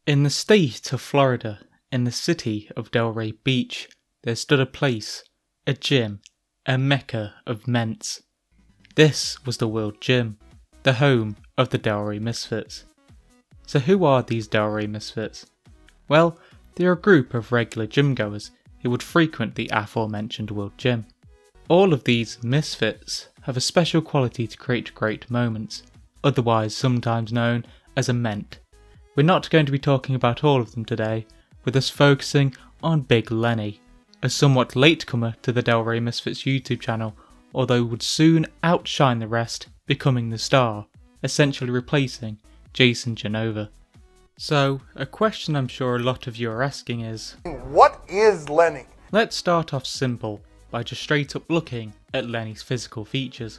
In the state of Florida, in the city of Delray Beach, there stood a place, a gym, a mecca of ments. This was the World Gym, the home of the Delray Misfits. So who are these Delray Misfits? Well, they're a group of regular gym-goers who would frequent the aforementioned World Gym. All of these misfits have a special quality to create great moments, otherwise sometimes known as a ment. We're not going to be talking about all of them today, with us focusing on Big Lenny, a somewhat latecomer to the Delray Misfits YouTube channel, although would soon outshine the rest, becoming the star, essentially replacing Jason Genova. So, a question I'm sure a lot of you are asking is, what is Lenny? Let's start off simple, by just straight up looking at Lenny's physical features.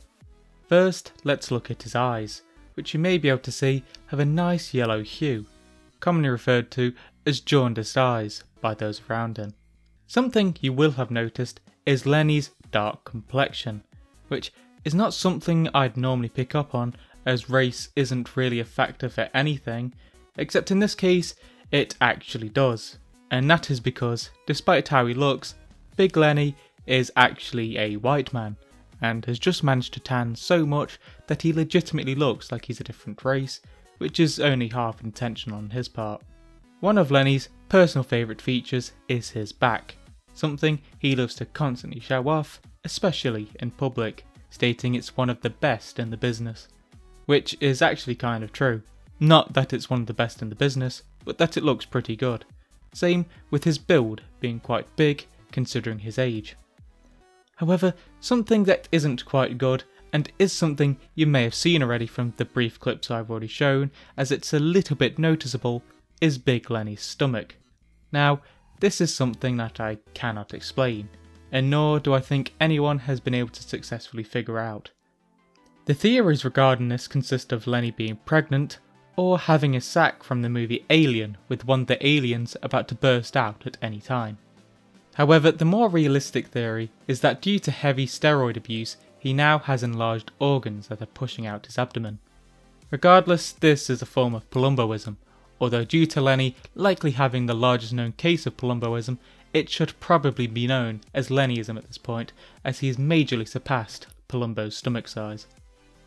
First, let's look at his eyes, which you may be able to see have a nice yellow hue, commonly referred to as jaundiced eyes by those around him. Something you will have noticed is Lenny's dark complexion, which is not something I'd normally pick up on, as race isn't really a factor for anything, except in this case it actually does, and that is because, despite how he looks, Big Lenny is actually a white man, and has just managed to tan so much that he legitimately looks like he's a different race, which is only half intentional on his part. One of Lenny's personal favourite features is his back, something he loves to constantly show off, especially in public, stating it's one of the best in the business. Which is actually kind of true. Not that it's one of the best in the business, but that it looks pretty good. Same with his build being quite big, considering his age. However, something that isn't quite good, and is something you may have seen already from the brief clips I've already shown, as it's a little bit noticeable, is Big Lenny's stomach. Now, this is something that I cannot explain, and nor do I think anyone has been able to successfully figure out. The theories regarding this consist of Lenny being pregnant, or having a sac from the movie Alien with one of the aliens about to burst out at any time. However, the more realistic theory is that due to heavy steroid abuse, he now has enlarged organs that are pushing out his abdomen. Regardless, this is a form of palumboism, although due to Lenny likely having the largest known case of palumboism, it should probably be known as Lennyism at this point, as he has majorly surpassed Palumbo's stomach size.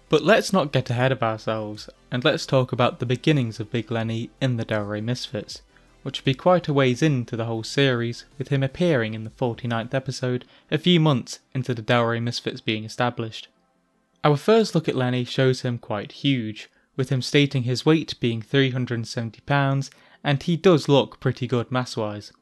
But let's not get ahead of ourselves, and let's talk about the beginnings of Big Lenny in the Delray Misfits, which would be quite a ways into the whole series, with him appearing in the 49th episode a few months into the Delray Misfits being established. Our first look at Lenny shows him quite huge, with him stating his weight being 370 pounds, and he does look pretty good mass-wise.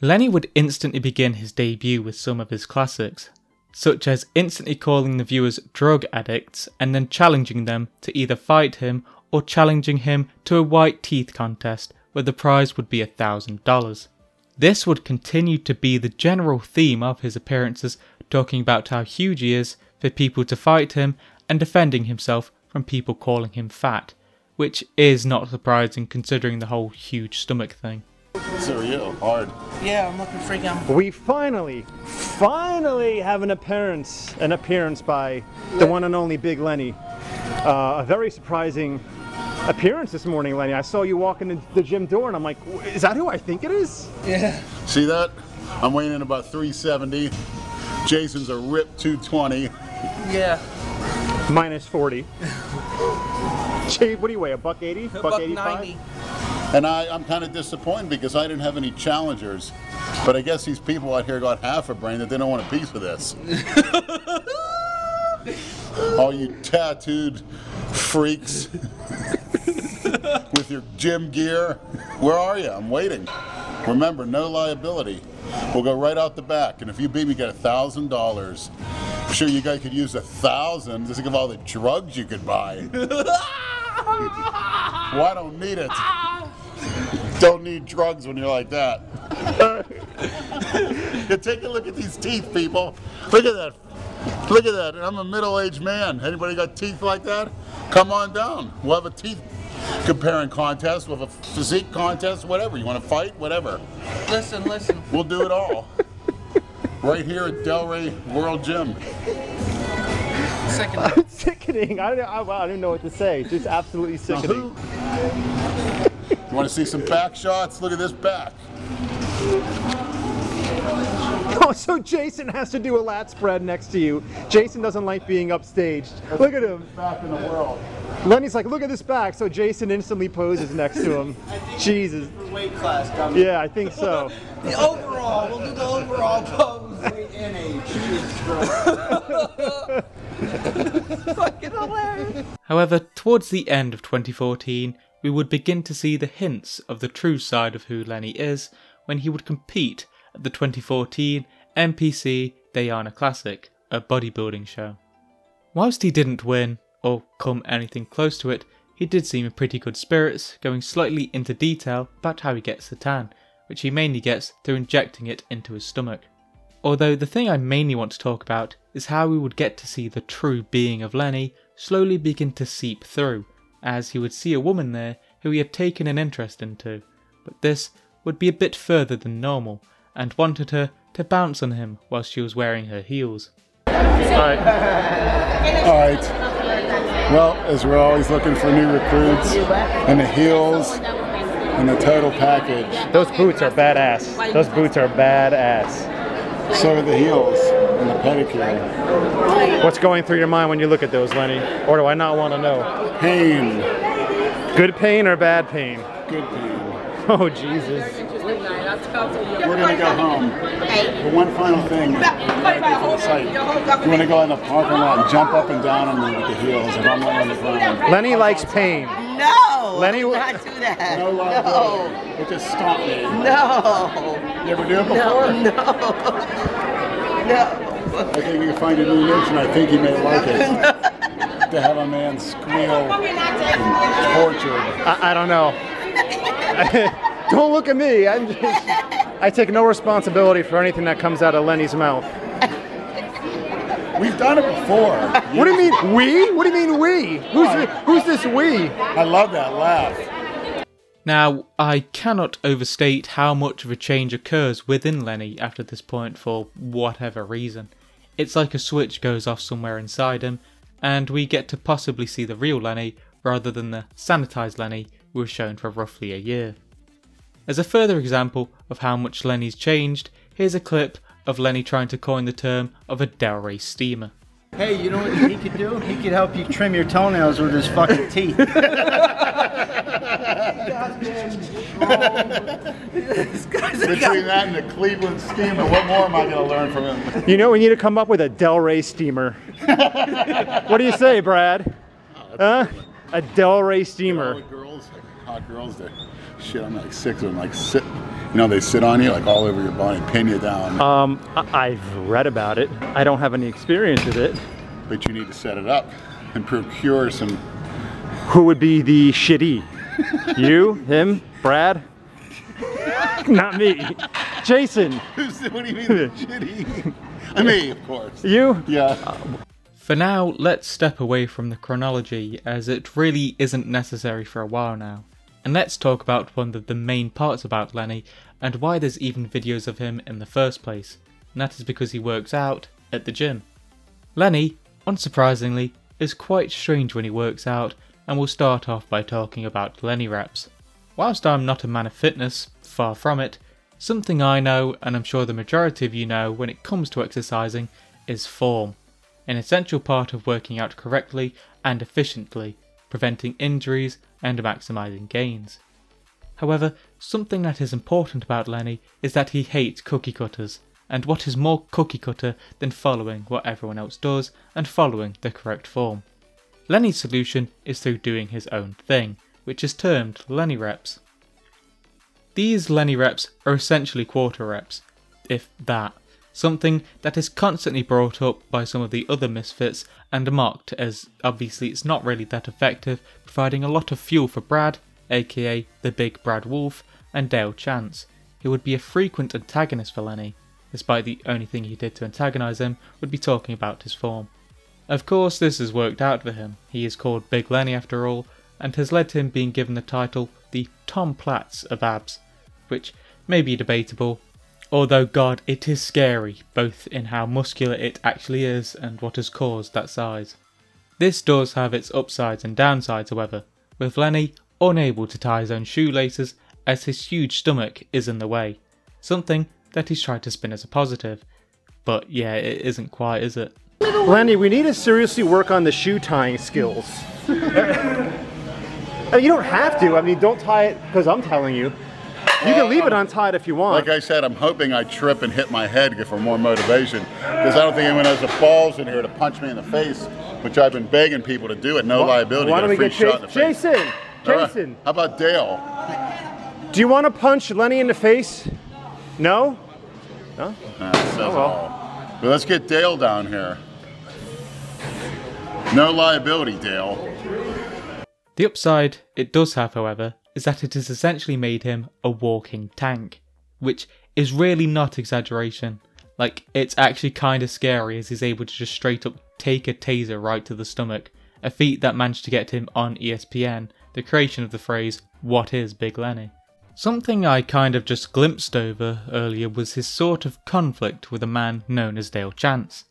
Lenny would instantly begin his debut with some of his classics, such as instantly calling the viewers drug addicts and then challenging them to either fight him or challenging him to a white teeth contest where the prize would be $1,000. This would continue to be the general theme of his appearances, talking about how huge he is for people to fight him and defending himself from people calling him fat, which is not surprising considering the whole huge stomach thing. So are you? Hard. Yeah, I'm looking freaking. We finally have an appearance by the one and only Big Lenny. A very surprising appearance this morning, Lenny. I saw you walk in the gym door and I'm like, is that who I think it is? Yeah. See that? I'm weighing in about 370. Jason's a ripped 220. Yeah. Minus 40. Jay, what do you weigh? $180? $190. And I'm kind of disappointed because I didn't have any challengers. But I guess these people out here got half a brain that they don't want a piece of this. All you tattooed freaks with your gym gear. Where are you? I'm waiting. Remember, no liability. We'll go right out the back. And if you beat me, get $1,000. I'm sure you guys could use $1,000 just think of all the drugs you could buy. Well, I don't need it. Don't need drugs when you're like that. Yeah, take a look at these teeth, people. Look at that. Look at that. I'm a middle-aged man. Anybody got teeth like that? Come on down. We'll have a teeth comparing contest. We'll have a physique contest, whatever. You want to fight? Whatever. Listen. We'll do it all. Right here at Delray World Gym. Sickening. Sickening. I don't know what to say. Just absolutely sickening. You want to see some back shots? Look at this back. Oh, so Jason has to do a lat spread next to you. Jason doesn't like being upstaged. Look at him. Back in the world. Lenny's like, look at this back. So Jason instantly poses next to him. Jesus. Weight class, dummy. Yeah, I think so. The overall, we'll do the overall pose. Weight and age. Fucking hilarious. However, towards the end of 2014, we would begin to see the hints of the true side of who Lenny is when he would compete at the 2014 NPC Diana Classic, a bodybuilding show. Whilst he didn't win, or come anything close to it, he did seem in pretty good spirits, going slightly into detail about how he gets the tan, which he mainly gets through injecting it into his stomach. Although the thing I mainly want to talk about is how we would get to see the true being of Lenny slowly begin to seep through, as he would see a woman there who he had taken an interest into, but this would be a bit further than normal, and wanted her to bounce on him while she was wearing her heels. Alright. Well, as we're always looking for new recruits, and the heels, and the total package. Those boots are badass. Those boots are badass. So are the heels, and the pedicure. What's going through your mind when you look at those, Lenny? Or do I not want to know? Pain. Good pain or bad pain? Good pain. Oh, Jesus. We're going to go home. But one final thing. You want to go in the parking lot and jump up and down on me with the heels if I'm laying on the ground. Lenny likes pain. No! Lenny, Not do that. No liability. It just stomp me. No! You ever do it before? No. I think you can find a new niche, and I think you may like it. To have a man squeal and tortured. I don't know. Don't look at me. I take no responsibility for anything that comes out of Lenny's mouth. We've done it before. What do you mean, we? What do you mean, we? Who's this we? I love that laugh. Now, I cannot overstate how much of a change occurs within Lenny after this point for whatever reason. It's like a switch goes off somewhere inside him, and we get to possibly see the real Lenny rather than the sanitised Lenny we were shown for roughly a year. As a further example of how much Lenny's changed, here's a clip of Lenny trying to coin the term of a Delray steamer. Hey, you know what he could do? He could help you trim your toenails with his fucking teeth. Between that and the Cleveland steamer, what more am I going to learn from him? You know, we need to come up with a Delray steamer. What do you say, Brad? Huh? A Delray steamer. All the girls, like hot girls, they shit. I'm like 6 of them, like sit. You know, they sit on you like all over your body, pin you down. I've read about it. I don't have any experience with it. But you need to set it up and procure some. Who would be the shitty? You? Him? Brad? Not me. Jason. What do you mean shitty? Me, of course. You? Yeah. For now, let's step away from the chronology, as it really isn't necessary for a while now. And let's talk about one of the main parts about Lenny, and why there's even videos of him in the first place, and that is because he works out at the gym. Lenny, unsurprisingly, is quite strange when he works out, and we'll start off by talking about Lenny reps. Whilst I'm not a man of fitness, far from it, something I know, and I'm sure the majority of you know when it comes to exercising, is form. An essential part of working out correctly and efficiently, preventing injuries and maximising gains. However, something that is important about Lenny is that he hates cookie cutters, and what is more cookie cutter than following what everyone else does and following the correct form? Lenny's solution is through doing his own thing, which is termed Lenny reps. These Lenny reps are essentially quarter reps, if that, something that is constantly brought up by some of the other misfits and mocked as obviously it's not really that effective, providing a lot of fuel for Brad, aka the Big Brad Wolf, and Dale Chance, who would be a frequent antagonist for Lenny, despite the only thing he did to antagonise him would be talking about his form. Of course this has worked out for him, he is called Big Lenny after all, and has led to him being given the title the Tom Platz of abs, which may be debatable, although god it is scary, both in how muscular it actually is and what has caused that size. This does have its upsides and downsides however, with Lenny unable to tie his own shoelaces as his huge stomach is in the way, something that he's tried to spin as a positive. But yeah, it isn't quite, is it? Lenny, we need to seriously work on the shoe tying skills. You don't have to. I mean, don't tie it because I'm telling you. You can leave it untied if you want. Like I said, I'm hoping I trip and hit my head for more motivation, because I don't think anyone has the balls in here to punch me in the face, which I've been begging people to do at no liability. Why don't we get shot in the face. Jason? Jason. How about Dale? Do you want to punch Lenny in the face? No? No? That says it all. But let's get Dale down here. No liability, Dale. The upside it does have, however, is that it has essentially made him a walking tank, which is really not exaggeration. Like, it's actually kind of scary as he's able to just straight up take a taser right to the stomach, a feat that managed to get him on ESPN, the creation of the phrase, "What is Big Lenny?" Something I kind of just glimpsed over earlier was his sort of conflict with a man known as Dale Chance.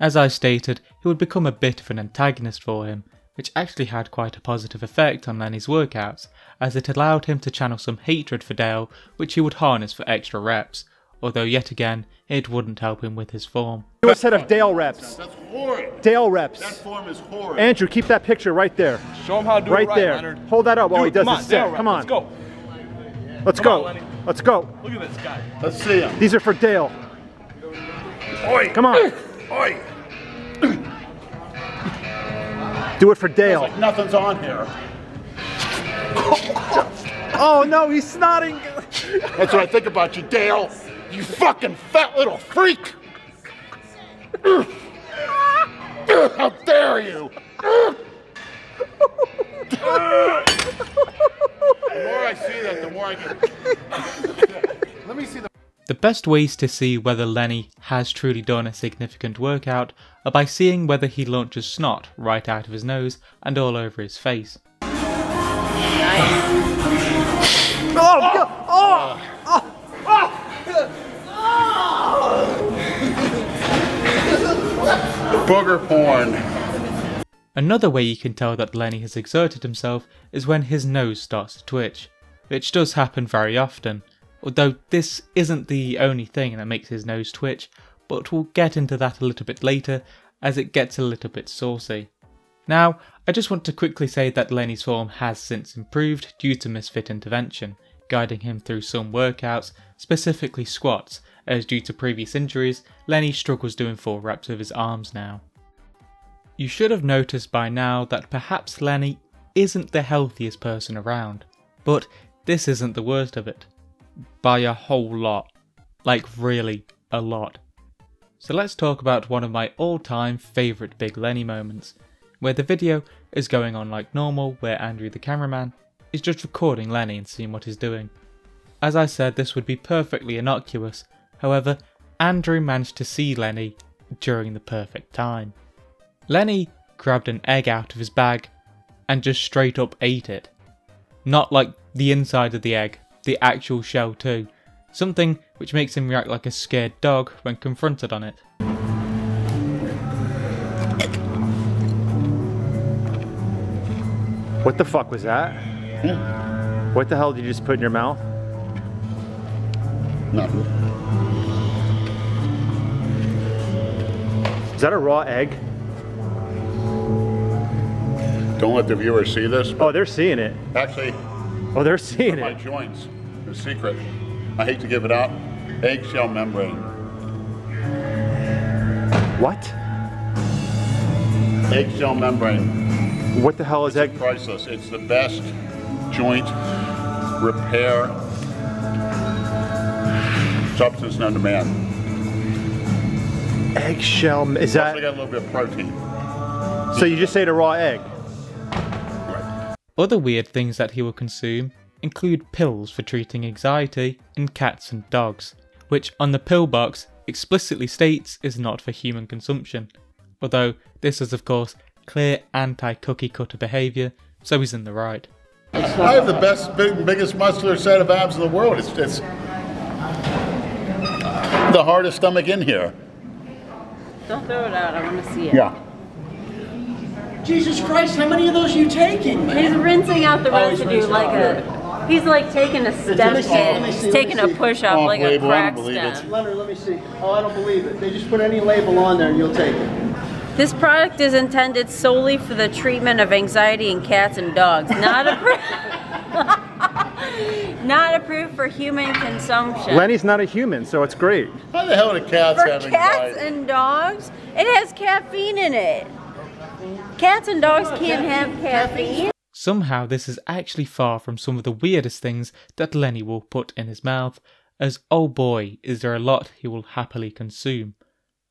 As I stated, he would become a bit of an antagonist for him, which actually had quite a positive effect on Lenny's workouts, as it allowed him to channel some hatred for Dale, which he would harness for extra reps, although yet again, it wouldn't help him with his form. Do a set of Dale reps. That's horrid. Dale reps. That form is horrid. Andrew, keep that picture right there. Show him how to do it right, there. Leonard. Hold that up while he does his set. Come on. Let's go. Let's go. Let's go. Look at this guy. Let's see him. These are for Dale. Oi. Come on. Oi. Do it for Dale. Like nothing's on here. Oh no, he's snotting. That's what I think about you, Dale. You fucking fat little freak. How dare you? The more I see that, the more I can... Let me see the... The best ways to see whether Lenny has truly done a significant workout are by seeing whether he launches snot right out of his nose and all over his face. Booger porn. Another way you can tell that Lenny has exerted himself is when his nose starts to twitch, which does happen very often. Although this isn't the only thing that makes his nose twitch, but we'll get into that a little bit later as it gets a little bit saucy. Now, I just want to quickly say that Lenny's form has since improved due to Misfit intervention, guiding him through some workouts, specifically squats, as due to previous injuries, Lenny struggles doing 4 reps with his arms now. You should have noticed by now that perhaps Lenny isn't the healthiest person around, but this isn't the worst of it. By a whole lot. Like really, a lot. So let's talk about one of my all-time favourite Big Lenny moments, where the video is going on like normal, where Andrew the cameraman is just recording Lenny and seeing what he's doing. As I said, this would be perfectly innocuous, however, Andrew managed to see Lenny during the perfect time. Lenny grabbed an egg out of his bag and just straight up ate it. Not like the inside of the egg, the actual shell too, something which makes him react like a scared dog when confronted on it. What the fuck was that? What the hell did you just put in your mouth? Nothing. Is that a raw egg? Don't let the viewers see this. Oh, they're seeing it. Actually, Oh, they're seeing my it. joints. The secret. I hate to give it out. Eggshell membrane. What? Eggshell membrane. What the hell is egg? Priceless. It's the best joint repair substance known to man. Eggshell, is Also that? got a little bit of protein. So you just ate a raw egg? Right. Other weird things that he will consume include pills for treating anxiety in cats and dogs, which on the pill box explicitly states is not for human consumption, although this is of course clear anti-cookie cutter behaviour, so he's in the right. I have the best, biggest muscular set of abs in the world. It's the hardest stomach in here. Don't throw it out, I want to see it. Yeah. Jesus Christ, how many of those are you taking, man? He's rinsing out the Oh, he's residue rinsing like out. he's like taking a step in. He's taking a push-up like a crack stem. Leonard, let me see. Oh, I don't believe it. They just put any label on there and you'll take it. This product is intended solely for the treatment of anxiety in cats and dogs, not approved for human consumption. Lenny's not a human, so it's great. How the hell do cats For have cats anxiety? and dogs, it has caffeine in it. Cats and dogs can't have caffeine. Somehow this is actually far from some of the weirdest things that Lenny will put in his mouth, as oh boy is there a lot he will happily consume.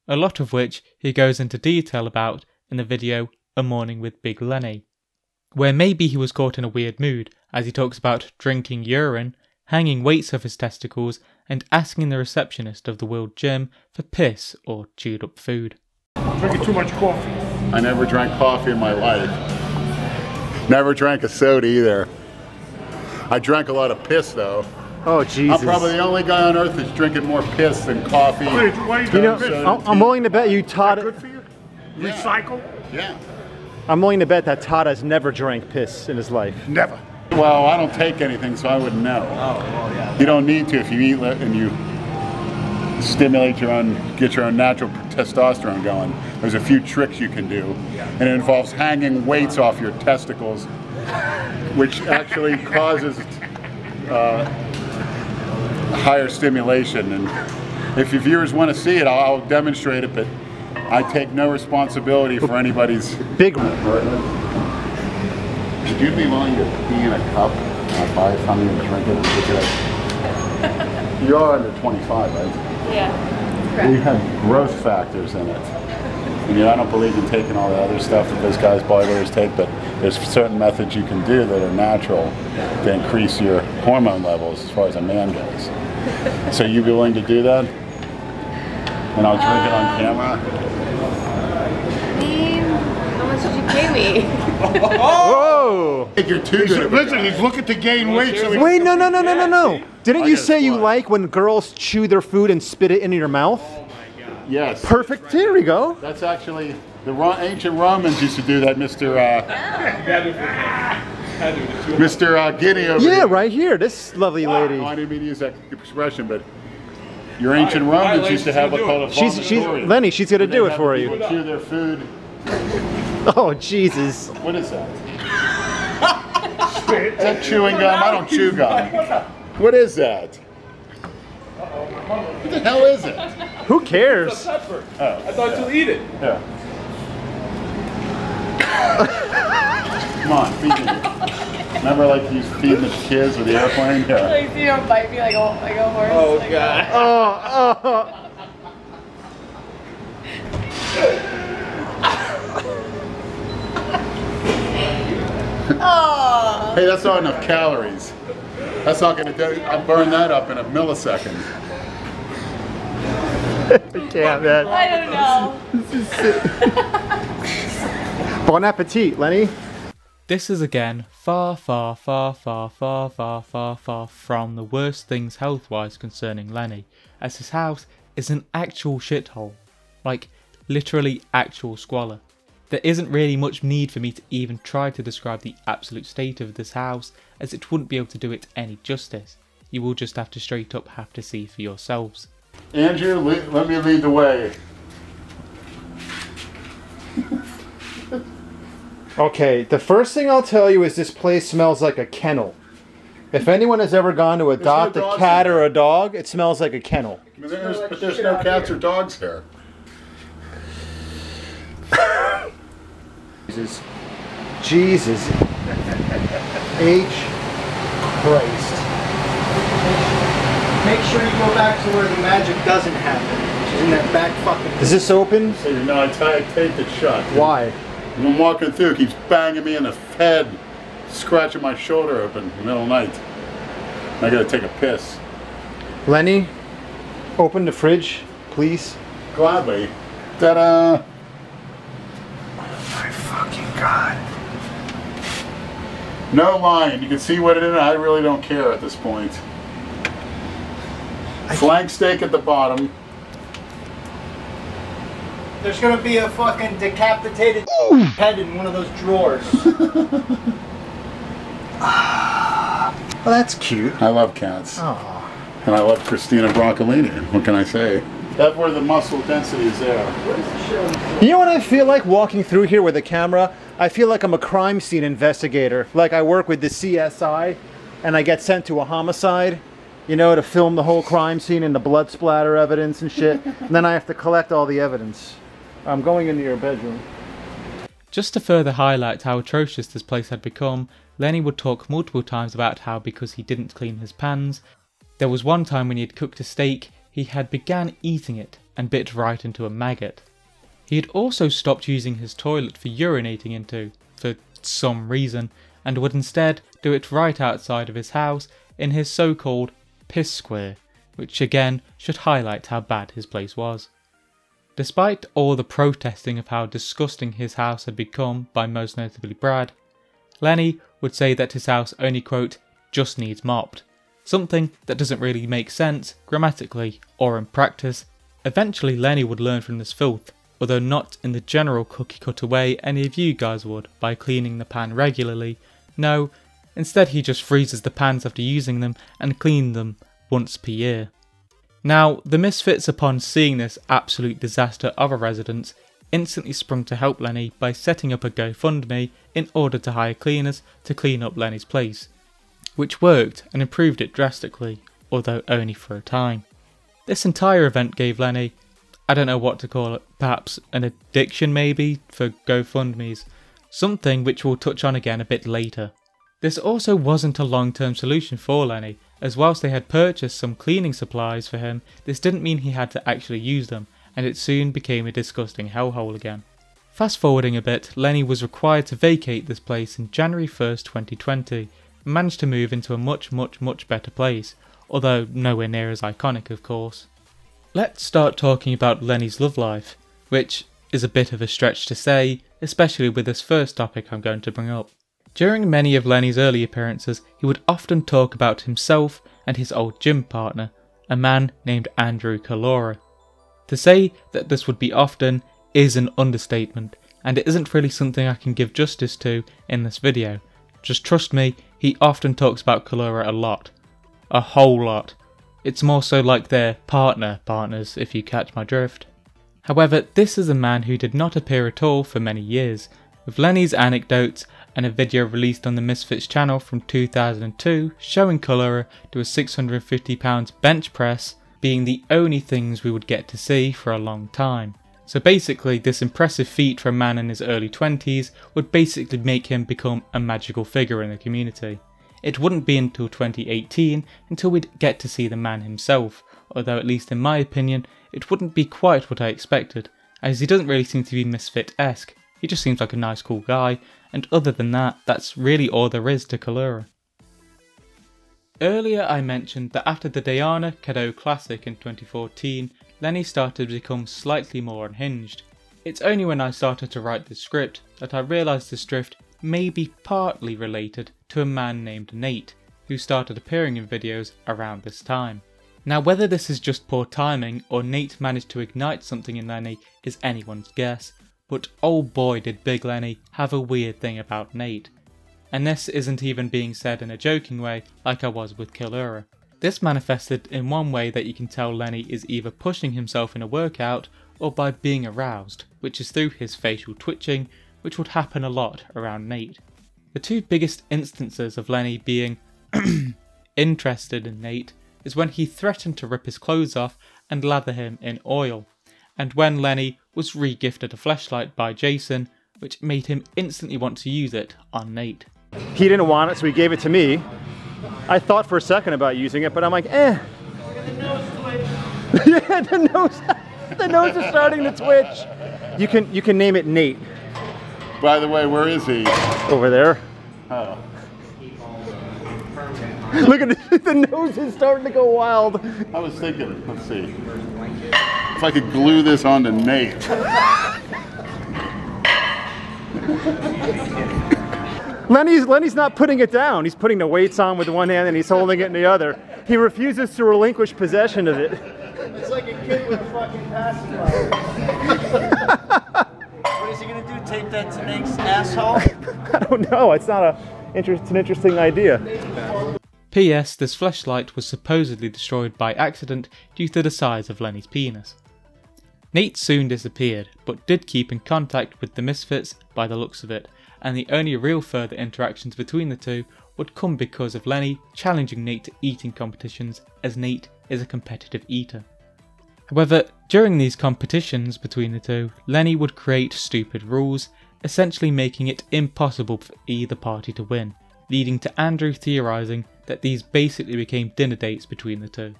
A lot of which he goes into detail about in the video A Morning with Big Lenny, where maybe he was caught in a weird mood as he talks about drinking urine, hanging weights off his testicles and asking the receptionist of the World Gym for piss or chewed up food. Drinking too much coffee. I never drank coffee in my life. Never drank a soda either. I drank a lot of piss though. Oh, Jesus. I'm probably the only guy on earth that's drinking more piss than coffee. You know, I'm willing to bet you Todd. Good for you? Recycle? Yeah. I'm willing to bet that Todd has never drank piss in his life. Never. Well, I don't take anything, so I wouldn't know. Oh, well, yeah. You don't need to if you eat and you stimulate your own, get your own natural testosterone going. There's a few tricks you can do, and it involves hanging weights off your testicles, which actually causes higher stimulation. And if your viewers want to see it, I'll demonstrate it, but I take no responsibility for anybody's Big. Would you be willing to pee in a cup by the time you drink it? You are under 25, right? Yeah. We have growth factors in it. And, I don't believe in taking all the other stuff that those guys bodybuilders take, but there's certain methods you can do that are natural to increase your hormone levels as far as a man goes. So you be willing to do that? And I'll drink it on camera? How much did you pay me? Whoa! I think you're too good. Listen, he's looking to gain weight. So Wait, no. Didn't you say you like when girls chew their food and spit it into your mouth? Yes. Perfect. Here we go. That's actually, the ancient Romans used to do that, Mr. Guinea over Yeah, here. right here. This lovely lady. No, I didn't mean to use that expression, but your ancient Romans used to have what's called a She's vomitorium. Lenny. She's gonna do They it for have you. people chew their food. Oh, Jesus. What is that? Is that chewing gum? I don't chew gum. What is that? What the hell is it? Who cares? Pepper. Oh, I thought you'll eat it. yeah. Come on, feed me. Remember, like you feeding the kids with the airplane? Yeah. Like, see him bite me like a horse. Oh, like, God. Oh. Hey, that's not enough calories. That's not going to do. I burn that up in a millisecond. Yeah, man. I don't know. Bon appetit, Lenny. This is again far from the worst things health-wise concerning Lenny, as his house is an actual shithole. Like, literally actual squalor. There isn't really much need for me to even try to describe the absolute state of this house, as it wouldn't be able to do it any justice. You will just have to straight up have to see for yourselves. Andrew, let me lead the way. Okay, the first thing I'll tell you is this place smells like a kennel. If anyone has ever gone to adopt no a dogs cat in or a dog, it smells like a kennel. But there's no cats or dogs here. Jesus. H. Christ. Make sure you go back to where the magic doesn't happen, which is in that back fucking... Is this open? So, I taped it shut. Why? I'm walking through, it keeps banging me in the head, scratching my shoulder open in the middle of the night. I gotta take a piss. Lenny, open the fridge, please. Gladly. Ta-da! My fucking God. No lying, you can see what it is, I really don't care at this point. Flank steak at the bottom. There's gonna be a fucking decapitated head in one of those drawers. Well, that's cute. I love cats. Oh. And I love Christina Broccolini. What can I say? That's where the muscle density is there. You know what I feel like walking through here with a camera? I feel like I'm a crime scene investigator. Like I work with the CSI and I get sent to a homicide, you know, to film the whole crime scene and the blood splatter evidence and shit. And then I have to collect all the evidence. I'm going into your bedroom. Just to further highlight how atrocious this place had become, Lenny would talk multiple times about how because he didn't clean his pans, there was one time when he had cooked a steak, he had began eating it and bit right into a maggot. He had also stopped using his toilet for urinating into, for some reason, and would instead do it right outside of his house in his so-called piss square, which again should highlight how bad his place was. Despite all the protesting of how disgusting his house had become by most notably Brad, Lenny would say that his house only, quote, just needs mopped. Something that doesn't really make sense grammatically or in practice. Eventually Lenny would learn from this filth, although not in the general cookie cutter way any of you guys would by cleaning the pan regularly. No, instead he just freezes the pans after using them and cleans them once per year. Now, the Misfits, upon seeing this absolute disaster of a residence, instantly sprung to help Lenny by setting up a GoFundMe in order to hire cleaners to clean up Lenny's place, which worked and improved it drastically, although only for a time. This entire event gave Lenny, I don't know what to call it, perhaps an addiction maybe for GoFundMes, something which we'll touch on again a bit later. This also wasn't a long-term solution for Lenny, as whilst they had purchased some cleaning supplies for him, this didn't mean he had to actually use them, and it soon became a disgusting hellhole again. Fast forwarding a bit, Lenny was required to vacate this place in January 1st, 2020, and managed to move into a much better place, although nowhere near as iconic of course. Let's start talking about Lenny's love life, which is a bit of a stretch to say, especially with this first topic I'm going to bring up. During many of Lenny's early appearances, he would often talk about himself and his old gym partner, a man named Andrew Calora. To say that this would be often is an understatement, and it isn't really something I can give justice to in this video. Just trust me, he often talks about Calora a lot. A whole lot. It's more so like their partners, if you catch my drift. However, this is a man who did not appear at all for many years, with Lenny's anecdotes and a video released on the Misfits channel from 2002 showing Calora do a 650 pounds bench press being the only things we would get to see for a long time. So basically this impressive feat for a man in his early 20s would basically make him become a magical figure in the community. It wouldn't be until 2018 until we'd get to see the man himself, although at least in my opinion it wouldn't be quite what I expected, as he doesn't really seem to be Misfit-esque. He just seems like a nice cool guy, and other than that, that's really all there is to Calora. Earlier I mentioned that after the Diana Cadeau Classic in 2014, Lenny started to become slightly more unhinged. It's only when I started to write the script that I realised this drift may be partly related to a man named Nate, who started appearing in videos around this time. Now whether this is just poor timing or Nate managed to ignite something in Lenny is anyone's guess, but oh boy did Big Lenny have a weird thing about Nate. And this isn't even being said in a joking way like I was with Calora. This manifested in one way that you can tell Lenny is either pushing himself in a workout or by being aroused, which is through his facial twitching, which would happen a lot around Nate. The two biggest instances of Lenny being interested in Nate is when he threatened to rip his clothes off and lather him in oil, and when Lenny was re-gifted a fleshlight by Jason, which made him instantly want to use it on Nate. He didn't want it, so he gave it to me. I thought for a second about using it, but I'm like, eh. Yeah, the nose is starting to twitch. You can name it Nate. By the way, where is he? Over there. Oh. Look at it, the nose is starting to go wild. I was thinking, let's see, if I could glue this onto Nate. Lenny's not putting it down. He's putting the weights on with one hand and he's holding it in the other. He refuses to relinquish possession of it. It's like a kid with a fucking pacifier. he gonna do? Tape that to Nate's asshole? I don't know. It's not it's an interesting idea. P.S. This fleshlight was supposedly destroyed by accident due to the size of Lenny's penis. Nate soon disappeared, but did keep in contact with the Misfits by the looks of it, and the only real further interactions between the two would come because of Lenny challenging Nate to eating competitions, as Nate is a competitive eater. However, during these competitions between the two, Lenny would create stupid rules, essentially making it impossible for either party to win, leading to Andrew theorising that these basically became dinner dates between the two.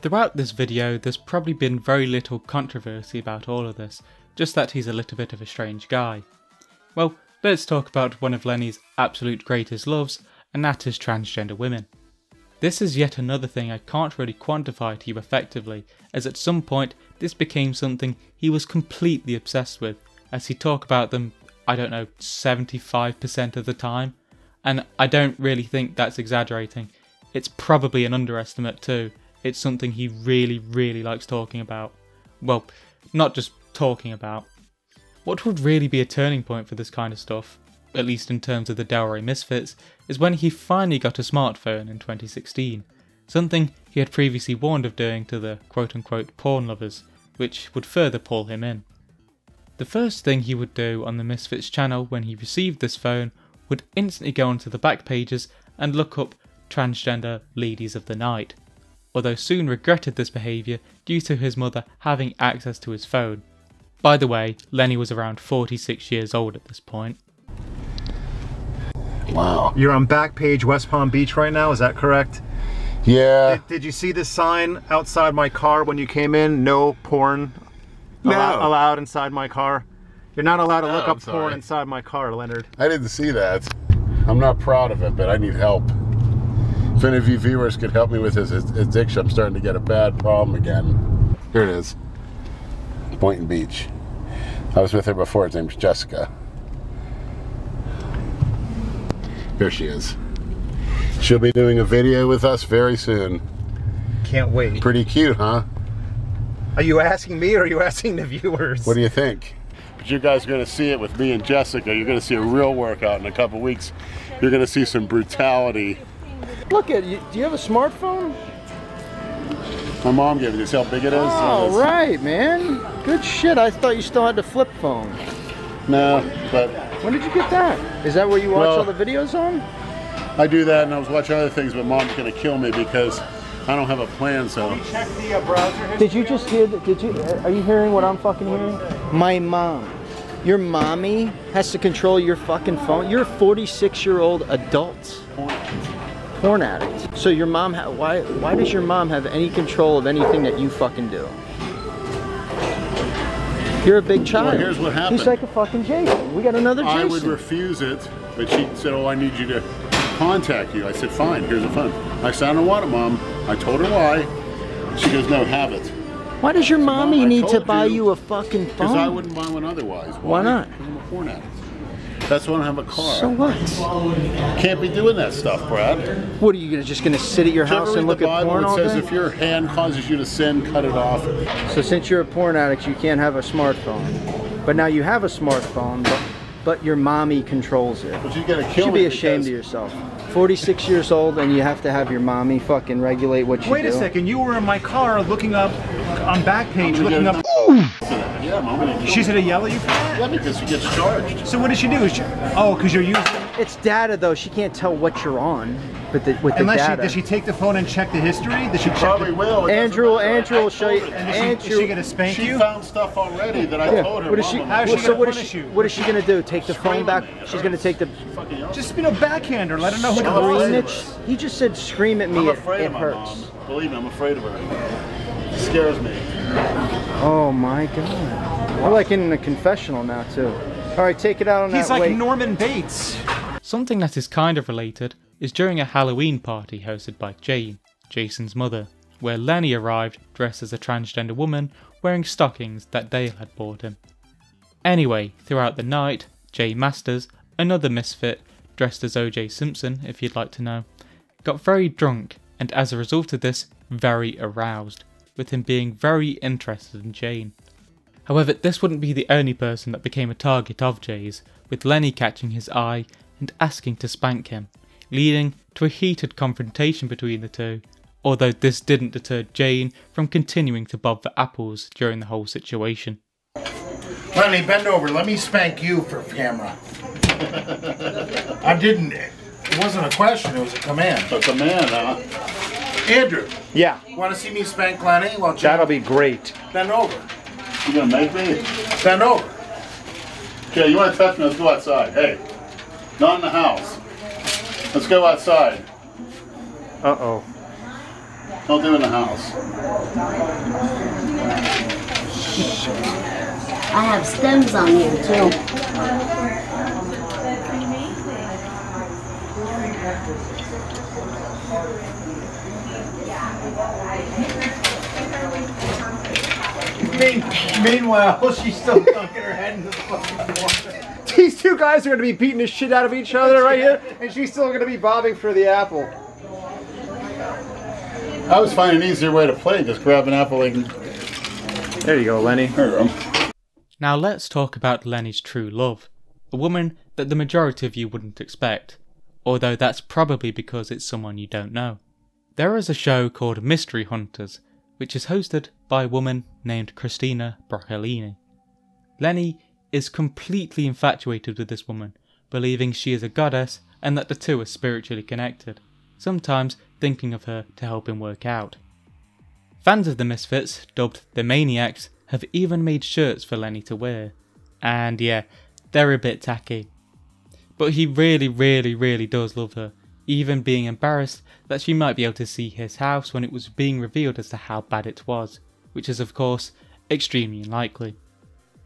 Throughout this video, there's probably been very little controversy about all of this, just that he's a little bit of a strange guy. Well, let's talk about one of Lenny's absolute greatest loves, and that is transgender women. This is yet another thing I can't really quantify to you effectively, as at some point this became something he was completely obsessed with, as he talked about them, 75% of the time, and I don't really think that's exaggerating. It's probably an underestimate too. It's something he really likes talking about. Well, not just talking about. What would really be a turning point for this kind of stuff, at least in terms of the Delray Misfits, is when he finally got a smartphone in 2016, something he had previously warned of doing to the quote-unquote porn lovers, which would further pull him in. The first thing he would do on the Misfits channel when he received this phone would instantly go onto the back pages and look up transgender ladies of the night, although soon regretted this behaviour due to his mother having access to his phone. By the way, Lenny was around 46 years old at this point. Wow. You're on Backpage, West Palm Beach right now, is that correct? Yeah. Did you see this sign outside my car when you came in? No porn allowed inside my car. You're not allowed to look up porn inside my car, Leonard. I didn't see that. I'm not proud of it, but I need help. If any of you viewers could help me with this addiction, I'm starting to get a bad problem again. Here it is. Boynton Beach. I was with her before. Her name's Jessica. Here she is. She'll be doing a video with us very soon. Can't wait. Pretty cute, huh? Are you asking me or are you asking the viewers? What do you think? But you guys are going to see it with me and Jessica. You're going to see a real workout in a couple weeks. You're going to see some brutality. Look at you. Do you have a smartphone? My mom gave me this. See how big it is? Oh, right, man. Good shit. I thought you still had the flip phone. No, but... When did you get that? Is that where you watch all the videos on? I do that, and I was watching other things, but Mom's going to kill me because I don't have a plan, so... Check the browser history. Did you just hear that? Are you hearing what I'm fucking hearing? My mom. Your mommy has to control your fucking phone. You're a 46-year-old adult. Porn addict. So your mom, why does your mom have any control of anything that you fucking do? You're a big child. Well, here's what happened. She's like a fucking Jason. We got another Jason. I would refuse it, but she said, oh, I need you to contact you. I said, fine, here's a phone. I said, I don't want it, Mom. I told her why. She goes, no, have it. Why does your mommy need to buy you a fucking phone? Because I wouldn't buy one otherwise. Why not? I'm a porn addict. That's why I don't have a car. So what? Can't be doing that stuff, Brad. What are you just gonna sit at your house and look at porn all day? It says if your hand causes you to sin, cut it off. So since you're a porn addict, you can't have a smartphone. But now you have a smartphone, but your mommy controls it. But you gotta kill You should be ashamed of yourself. 46 years old and you have to have your mommy fucking regulate what you do. Wait a second, you were in my car looking up on Backpage, looking up. Yeah, Mom. She's gonna yell at you for that? Yeah, because she gets charged. So what does she do? Oh, because you're using. It's data though. She can't tell what you're on, but with the Unless data. does she take the phone and check the history? Does she Probably will. Andrew will show you. Is she gonna spank She you? found stuff already that I told her. What is she? Mom, How is she So gonna what is punish she? you? What is she gonna do? Take the phone back? She's gonna take the. Just backhand her. Let her know who Scream to it. He just said scream at me. I'm afraid It of my hurts. mom. Believe me, I'm afraid of her. It scares me. Oh my god. We're like in a confessional now too. All right, take it out on that. He's like weight. Norman Bates. Something that is kind of related is during a Halloween party hosted by Jane, Jason's mother, where Lenny arrived dressed as a transgender woman wearing stockings that Dale had bought him. Anyway, throughout the night, Jay Masters, another misfit, dressed as O.J. Simpson if you'd like to know, got very drunk and as a result of this, very aroused, with him being very interested in Jane. However, this wouldn't be the only person that became a target of Jay's, with Lenny catching his eye and asking to spank him, leading to a heated confrontation between the two, although this didn't deter Jane from continuing to bob for apples during the whole situation. Lenny, bend over. Let me spank you for camera. It wasn't a question, it was a command. A command, huh? Andrew, Yeah, want to see me spank Lenny? Well, that'll be great. bend over. You gonna make me? Bend over. Okay, you wanna touch me? Let's go outside. Hey, not in the house. Let's go outside. Uh-oh. Don't do it in the house. I have stems on here too. Meanwhile, she's still dunking her head in the fucking water. These two guys are going to be beating the shit out of each other right here, and she's still going to be bobbing for the apple. I was finding an easier way to play, just grab an apple and... There you go, Lenny. There you go. Now let's talk about Lenny's true love, a woman that the majority of you wouldn't expect, although that's probably because it's someone you don't know. There is a show called Mystery Hunters, which is hosted by a woman named Christina Broccolini. Lenny is completely infatuated with this woman, believing she is a goddess and that the two are spiritually connected, sometimes thinking of her to help him work out. Fans of the Misfits, dubbed the Maniacs, have even made shirts for Lenny to wear, and yeah, they're a bit tacky. But he really does love her, even being embarrassed that she might be able to see his house when it was being revealed as to how bad it was, which is of course extremely unlikely.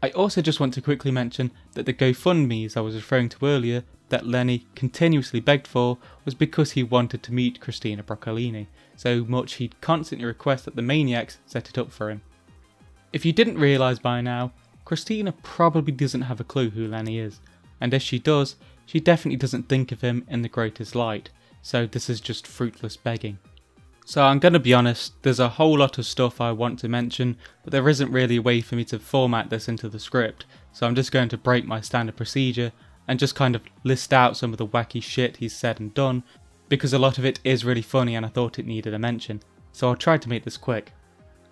I also just want to quickly mention that the GoFundMes I was referring to earlier that Lenny continuously begged for was because he wanted to meet Christina Broccolini, so much he'd constantly request that the Maniacs set it up for him. If you didn't realise by now, Christina probably doesn't have a clue who Lenny is, and if she does, she definitely doesn't think of him in the greatest light, so this is just fruitless begging. So I'm going to be honest, there's a whole lot of stuff I want to mention, but there isn't really a way for me to format this into the script, so I'm just going to break my standard procedure and just kind of list out some of the wacky shit he's said and done, because a lot of it is really funny and I thought it needed a mention, so I'll try to make this quick.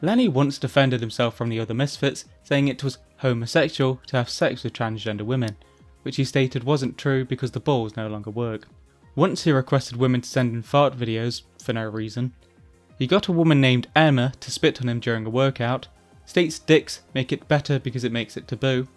Lenny once defended himself from the other Misfits, saying it was homosexual to have sex with transgender women, which he stated wasn't true because the balls no longer work. Once he requested women to send in fart videos for no reason. He got a woman named Emma to spit on him during a workout, states dicks make it better because it makes it taboo,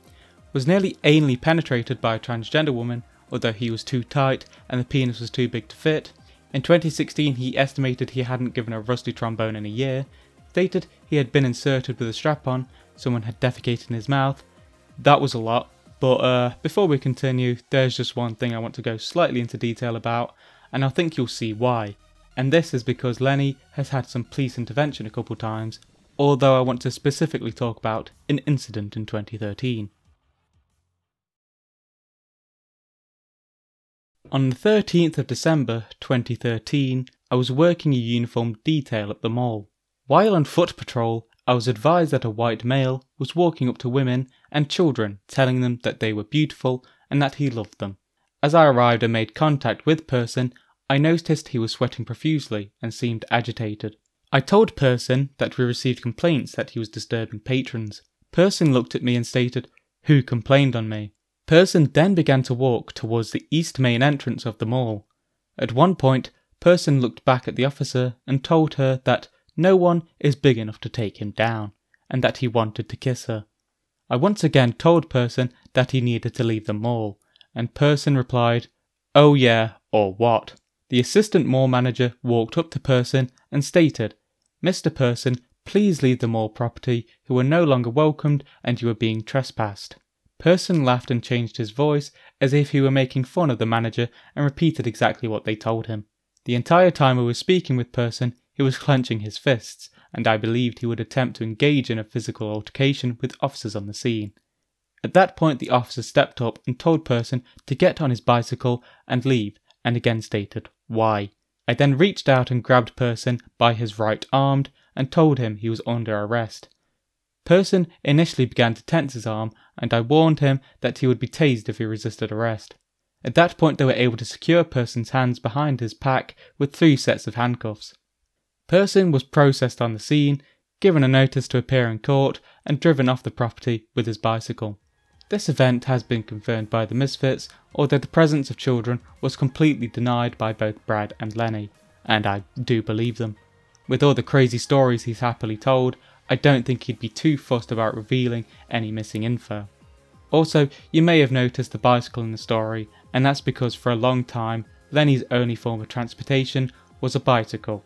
was nearly anally penetrated by a transgender woman, although he was too tight and the penis was too big to fit. In 2016 he estimated he hadn't given a rusty trombone in a year, stated he had been inserted with a strap on, someone had defecated in his mouth. That was a lot, but before we continue, there's just one thing I want to go slightly into detail about, and I think you'll see why. And this is because Lenny has had some police intervention a couple times, although I want to specifically talk about an incident in 2013. On the 13th of December 2013, I was working a uniformed detail at the mall. While on foot patrol, I was advised that a white male was walking up to women and children telling them that they were beautiful and that he loved them. As I arrived and made contact with Person, I noticed he was sweating profusely and seemed agitated. I told Person that we received complaints that he was disturbing patrons. Person looked at me and stated, "Who complained on me?" Person then began to walk towards the east main entrance of the mall. At one point, Person looked back at the officer and told her that no one is big enough to take him down, and that he wanted to kiss her. I once again told Person that he needed to leave the mall, and Person replied, "Oh yeah, or what?" The assistant mall manager walked up to Person and stated, "Mr. Person, please leave the mall property, who are no longer welcomed and you are being trespassed." Person laughed and changed his voice as if he were making fun of the manager and repeated exactly what they told him. The entire time I was speaking with Person, he was clenching his fists, and I believed he would attempt to engage in a physical altercation with officers on the scene. At that point the officer stepped up and told Person to get on his bicycle and leave, and again stated, "Why?" I then reached out and grabbed Person by his right arm and told him he was under arrest. Person initially began to tense his arm, and I warned him that he would be tased if he resisted arrest. At that point they were able to secure Person's hands behind his pack with 3 sets of handcuffs. Person was processed on the scene, given a notice to appear in court, and driven off the property with his bicycle. This event has been confirmed by the Misfits, although the presence of children was completely denied by both Brad and Lenny, and I do believe them. With all the crazy stories he's happily told, I don't think he'd be too fussed about revealing any missing info. Also, you may have noticed the bicycle in the story, and that's because for a long time, Lenny's only form of transportation was a bicycle,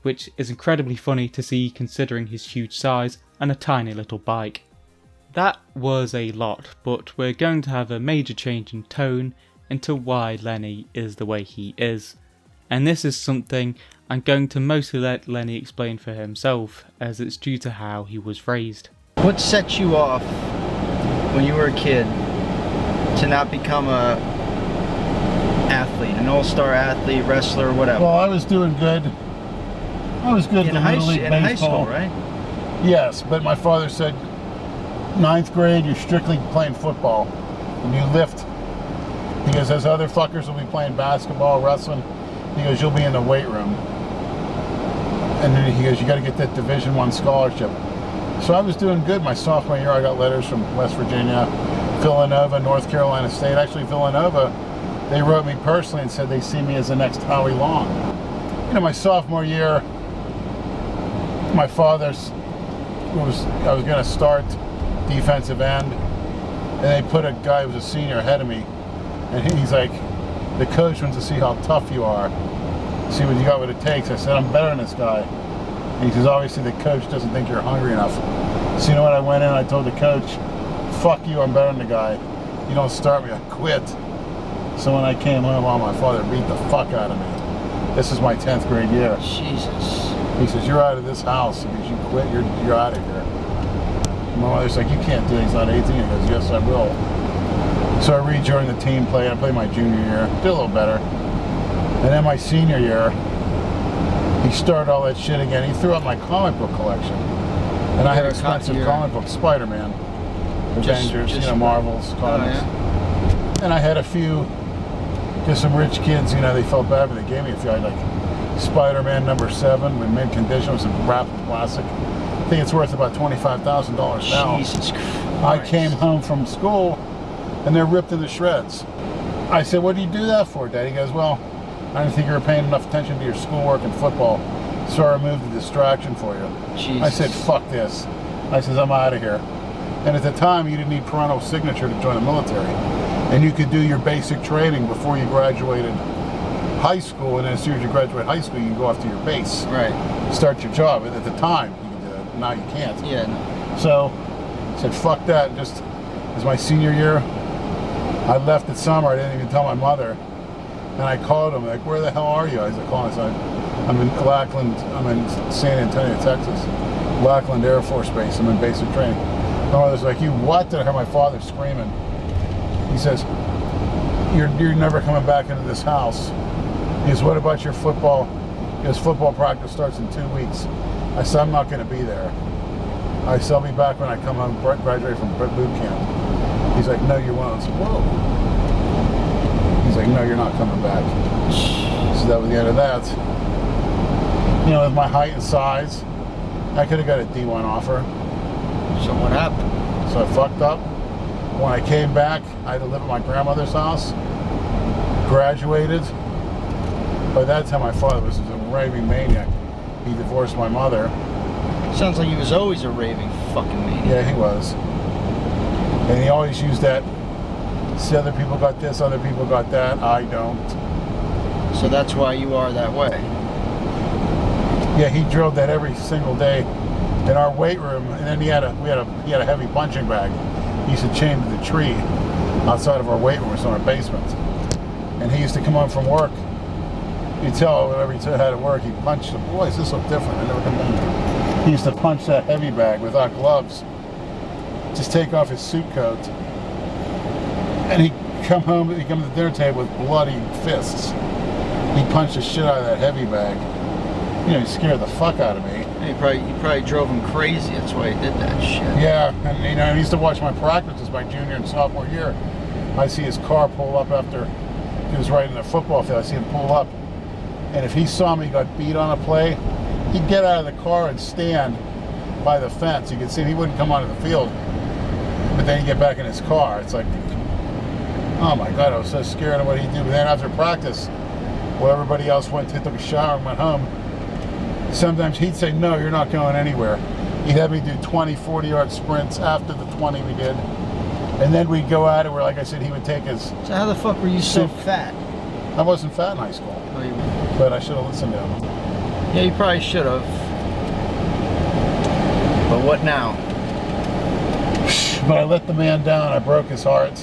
which is incredibly funny to see considering his huge size and a tiny little bike. That was a lot, but we're going to have a major change in tone into why Lenny is the way he is. And this is something I'm going to mostly let Lenny explain for himself, as it's due to how he was raised. What set you off when you were a kid to not become a athlete, an all-star athlete, wrestler, whatever? Well, I was doing good. I was good in in Little League high baseball. school, right? Yes, but my father said, 9th grade, you're strictly playing football. And you lift. He goes, those other fuckers will be playing basketball, wrestling. He goes, you'll be in the weight room. And then he goes, you got to get that Division I scholarship. So I was doing good. My sophomore year, I got letters from West Virginia, Villanova, North Carolina State. Actually, Villanova, they wrote me personally and said they see me as the next Howie Long. You know, my sophomore year, my father's I was going to start defensive end, and they put a guy who was a senior ahead of me, and he's like, the coach wants to see how tough you are, see what you got, what it takes. I said, I'm better than this guy. And he says, obviously the coach doesn't think you're hungry enough. So you know what, I went in and I told the coach, fuck you, I'm better than the guy. You don't start me, I quit. So when I came home, my father beat the fuck out of me. This is my 10th grade year. Jesus. He says, you're out of this house because you quit, you're out of here. My mother's like, you can't do it, he's not 18. He goes, yes, I will. So I rejoined the team, I played my junior year, did a little better. And then my senior year, he started all that shit again. He threw out my comic book collection. And I had expensive comic books, Spider-Man, Avengers, you know, Marvel's comics. Oh, yeah. And I had a few, just some rich kids, you know, they felt bad, but they gave me a few. I had like Spider-Man #7 in mint condition, was a wrapped plastic. I think it's worth about $25,000 now. Jesus Christ. I came home from school and they're ripped into shreds. I said, what do you do that for, Dad? He goes, well, I didn't think you were paying enough attention to your schoolwork and football, so I removed the distraction for you. Jesus. I said, fuck this. I says, I'm out of here. And at the time, you didn't need parental signature to join the military. And you could do your basic training before you graduated high school, and then as soon as you graduate high school, you can go off to your base. Right. Start your job. And at the time, you could do that. Now you can't. Yeah. No. So I said, fuck that. Just as my senior year, I left at summer. I didn't even tell my mother. And I called him, like, where the hell are you? I said, calling. So I'm in Lackland, I'm in San Antonio, Texas. Lackland Air Force Base. I'm in basic training. My mother's like, you what? Did I hear my father screaming? He says, you're never coming back into this house. He goes, what about your football? He goes, football practice starts in 2 weeks. I said, I'm not going to be there. I said, I'll be back when I come home, graduate from boot camp. He's like, no, you won't. I said, whoa. He's like, no, you're not coming back. So that was the end of that. You know, with my height and size, I could have got a D1 offer. So what happened? So I fucked up. When I came back, I had to live at my grandmother's house. Graduated. By that time, my father was a raving maniac. He divorced my mother. Sounds like he was always a raving fucking maniac. Yeah, he was. And he always used that, see, other people got this, other people got that, I don't. So that's why you are that way. Yeah, he drilled that every single day in our weight room, and then he had a heavy punching bag. He used to chain to the tree outside of our weight room, it's in our basement. And he used to come home from work. You'd tell whenever he had to work, he'd punch the boys. This looked different. I never come down. He used to punch that heavy bag without gloves. Just take off his suit coat. And he'd come home, he'd come to the dinner table with bloody fists. He'd punch the shit out of that heavy bag. You know, he scared the fuck out of me. You probably drove him crazy. That's why he did that shit. Yeah, and you know, I used to watch my practices my junior and sophomore year. I see his car pull up after he was right in the football field. I see him pull up, and if he saw me got beat on a play, he'd get out of the car and stand by the fence. You could see him, he wouldn't come onto the field, but then he'd get back in his car. It's like, oh my God, I was so scared of what he'd do. But then after practice, while everybody else went to took a shower and went home, sometimes he'd say, no, you're not going anywhere. He'd have me do 20, 40-yard sprints after the 20 we did. And then we'd go at it where, like I said, he would take his... So how the fuck were you so fat? I wasn't fat in high school. Oh, you... But I should have listened to him. Yeah, you probably should have. But what now? But I let the man down. I broke his heart.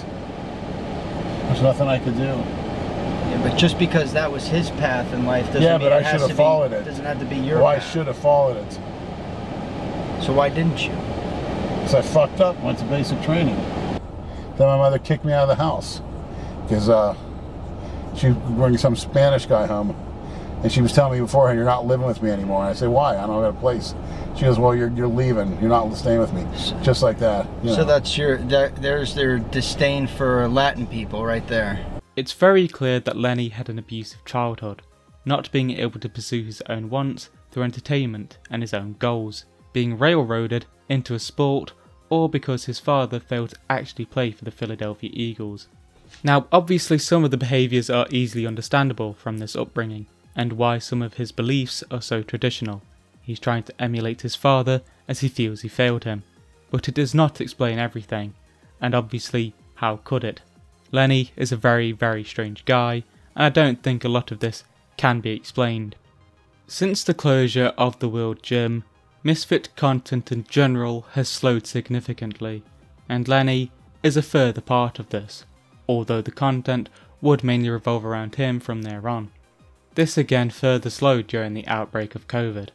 There's nothing I could do. Yeah, but just because that was his path in life doesn't mean but I should have followed it. Doesn't have to be your path. I should have followed it. So why didn't you? Because I fucked up. Went to basic training. Then my mother kicked me out of the house because she was bringing some Spanish guy home, and she was telling me beforehand, "You're not living with me anymore." And I said, "Why? I don't have a place." She goes, "Well, you're leaving. You're not staying with me." Just like that. You know. So that's there's their disdain for Latin people right there. It's very clear that Lenny had an abusive childhood, not being able to pursue his own wants through entertainment and his own goals, being railroaded into a sport, or because his father failed to actually play for the Philadelphia Eagles. Now, obviously some of the behaviours are easily understandable from this upbringing, and why some of his beliefs are so traditional. He's trying to emulate his father as he feels he failed him, but it does not explain everything, and obviously how could it? Lenny is a very, very strange guy, and I don't think a lot of this can be explained. Since the closure of the World Gym, Misfit content in general has slowed significantly, and Lenny is a further part of this, although the content would mainly revolve around him from there on. This again further slowed during the outbreak of COVID.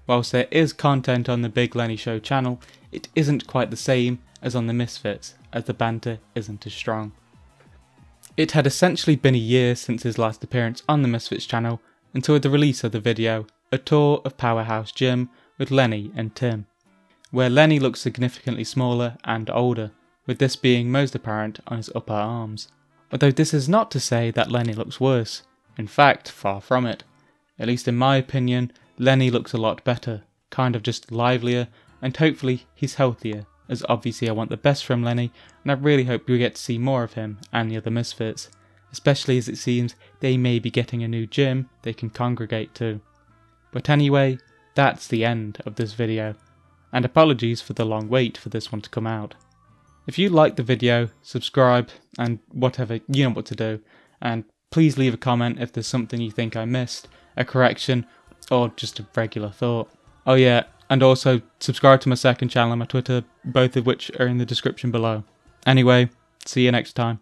Whilst there is content on the Big Lenny Show channel, it isn't quite the same as on the Misfits, as the banter isn't as strong. It had essentially been a year since his last appearance on the Misfits channel until the release of the video, A Tour of Powerhouse Gym with Lenny and Tim, where Lenny looks significantly smaller and older, with this being most apparent on his upper arms. Although this is not to say that Lenny looks worse, in fact far from it. At least in my opinion, Lenny looks a lot better, kind of just livelier, and hopefully he's healthier, as obviously I want the best from Lenny, and I really hope we get to see more of him and the other Misfits, especially as it seems they may be getting a new gym they can congregate to. But anyway, that's the end of this video, and apologies for the long wait for this one to come out. If you liked the video, subscribe, and whatever, you know what to do, and please leave a comment if there's something you think I missed, a correction, or just a regular thought. Oh yeah, and also subscribe to my second channel and my Twitter, both of which are in the description below. Anyway, see you next time.